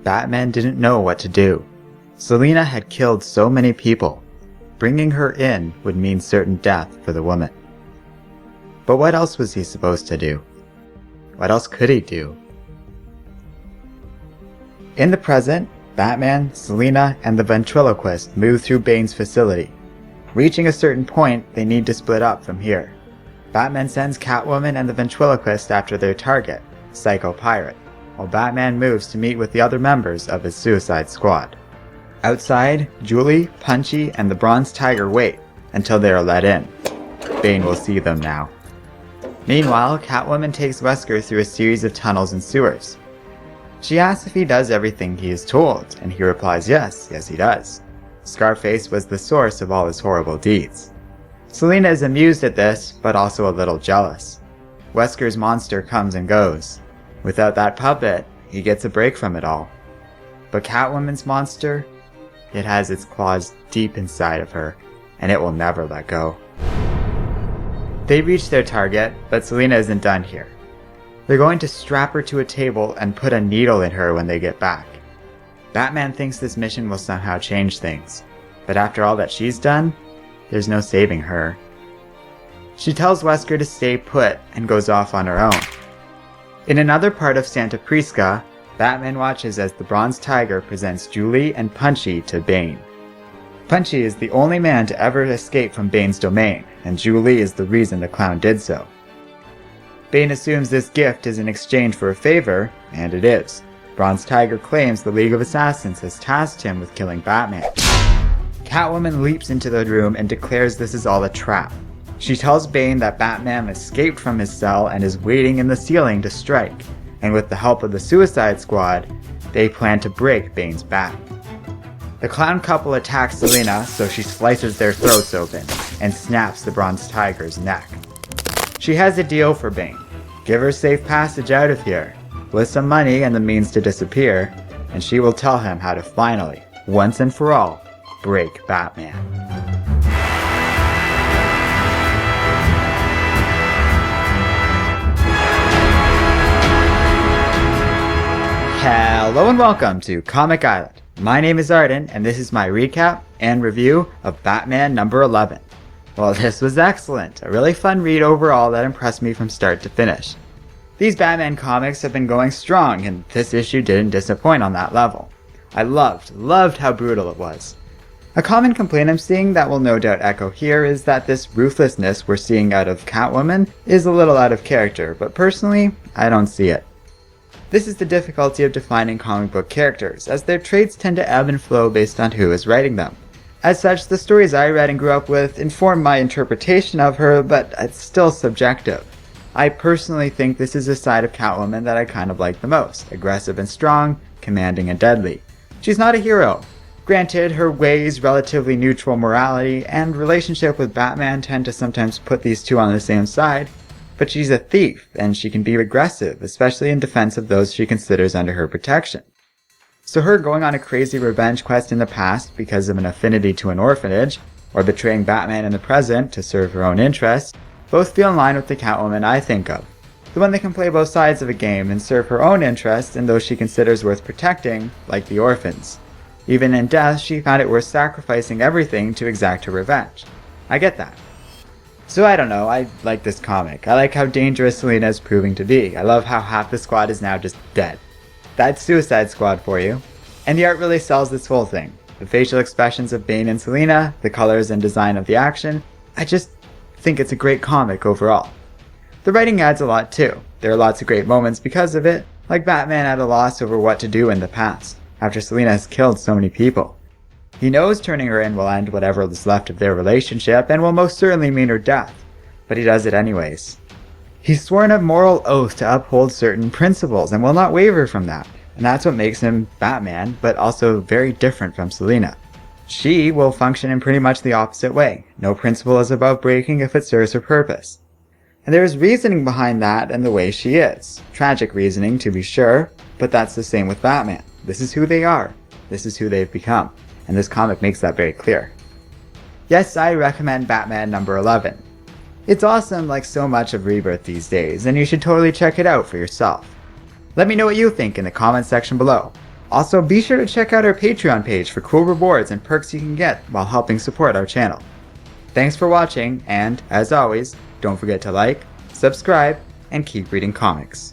Batman didn't know what to do. Selina had killed so many people. Bringing her in would mean certain death for the woman. But what else was he supposed to do? What else could he do? In the present, Batman, Selina, and the ventriloquist move through Bane's facility. Reaching a certain point, they need to split up from here. Batman sends Catwoman and the ventriloquist after their target, Psycho Pirate, while Batman moves to meet with the other members of his Suicide Squad. Outside, Julie, Punchy, and the Bronze Tiger wait until they are let in. Bane will see them now. Meanwhile, Catwoman takes Wesker through a series of tunnels and sewers. She asks if he does everything he is told, and he replies yes he does. Scarface was the source of all his horrible deeds. Selina is amused at this, but also a little jealous. Wesker's monster comes and goes. Without that puppet, he gets a break from it all. But Catwoman's monster? It has its claws deep inside of her, and it will never let go. They reach their target, but Selina isn't done here. They're going to strap her to a table and put a needle in her when they get back. Batman thinks this mission will somehow change things, but after all that she's done, there's no saving her. She tells Wesker to stay put and goes off on her own. In another part of Santa Prisca, Batman watches as the Bronze Tiger presents Julie and Punchy to Bane. Punchy is the only man to ever escape from Bane's domain, and Julie is the reason the clown did so. Bane assumes this gift is in exchange for a favor, and it is. Bronze Tiger claims the League of Assassins has tasked him with killing Batman. Catwoman leaps into the room and declares this is all a trap. She tells Bane that Batman escaped from his cell and is waiting in the ceiling to strike, and with the help of the Suicide Squad, they plan to break Bane's back. The clown couple attacks Selina, so she slices their throats open and snaps the Bronze Tiger's neck. She has a deal for Bane. Give her safe passage out of here, with some money and the means to disappear, and she will tell him how to finally, once and for all, break Batman. Hello and welcome to Comic Island. My name is Arden, and this is my recap and review of Batman number 11. Well, this was excellent. A really fun read overall that impressed me from start to finish. These Batman comics have been going strong, and this issue didn't disappoint on that level. I loved how brutal it was. A common complaint I'm seeing that will no doubt echo here is that this ruthlessness we're seeing out of Catwoman is a little out of character, but personally, I don't see it. This is the difficulty of defining comic book characters, as their traits tend to ebb and flow based on who is writing them. As such, the stories I read and grew up with inform my interpretation of her, but it's still subjective. I personally think this is a side of Catwoman that I kind of like the most, aggressive and strong, commanding and deadly. She's not a hero. Granted, her ways, relatively neutral morality, and relationship with Batman tend to sometimes put these two on the same side, but she's a thief, and she can be aggressive, especially in defense of those she considers under her protection. So her going on a crazy revenge quest in the past because of an affinity to an orphanage, or betraying Batman in the present to serve her own interests, both feel in line with the Catwoman I think of. The one that can play both sides of a game and serve her own interests and those she considers worth protecting, like the orphans. Even in death, she found it worth sacrificing everything to exact her revenge. I get that. So I don't know, I like this comic. I like how dangerous Selina is proving to be. I love how half the squad is now just dead. That's Suicide Squad for you. And the art really sells this whole thing. The facial expressions of Bane and Selina, the colors and design of the action. I just think it's a great comic overall. The writing adds a lot too. There are lots of great moments because of it, like Batman at a loss over what to do in the past, after Selina has killed so many people. He knows turning her in will end whatever is left of their relationship and will most certainly mean her death, but he does it anyways. He's sworn a moral oath to uphold certain principles and will not waver from that, and that's what makes him Batman, but also very different from Selina. She will function in pretty much the opposite way. No principle is above breaking if it serves her purpose. And there is reasoning behind that and the way she is. Tragic reasoning, to be sure, but that's the same with Batman. This is who they are. This is who they've become. And this comic makes that very clear. Yes, I recommend Batman number 11. It's awesome like so much of Rebirth these days, and you should totally check it out for yourself. Let me know what you think in the comments section below. Also, be sure to check out our Patreon page for cool rewards and perks you can get while helping support our channel. Thanks for watching, and as always, don't forget to like, subscribe, and keep reading comics.